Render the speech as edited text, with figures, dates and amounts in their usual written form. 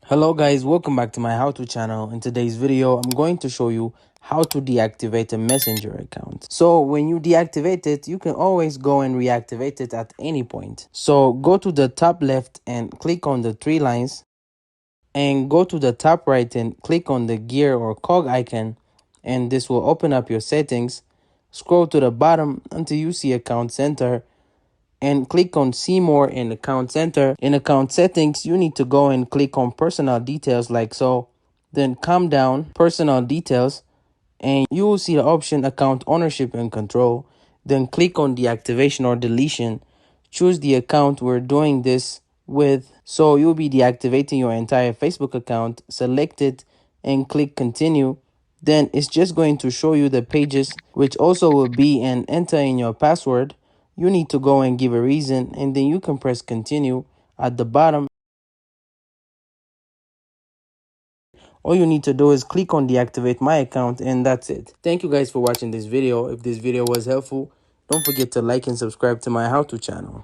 Hello guys, welcome back to my how to channel. In today's video, I'm going to show you how to deactivate a messenger account. So when you deactivate it, you can always go and reactivate it at any point. So go to the top left and click on the three lines, and go to the top right and click on the gear or cog icon, and this will open up your settings. Scroll to the bottom until you see account center, and click on see more in account center. In account settings, you need to go and click on personal details like so, then come down personal details, and you will see the option account ownership and control. Then click on deactivation or deletion. Choose the account we're doing this with, so you'll be deactivating your entire Facebook account. Select it and click continue. Then it's just going to show you the pages, which also will be and enter in your password. You need to go and give a reason, and then you can press continue. At the bottom, all you need to do is click on deactivate my account, and that's it. Thank you guys for watching this video. If this video was helpful, don't forget to like and subscribe to my how to channel.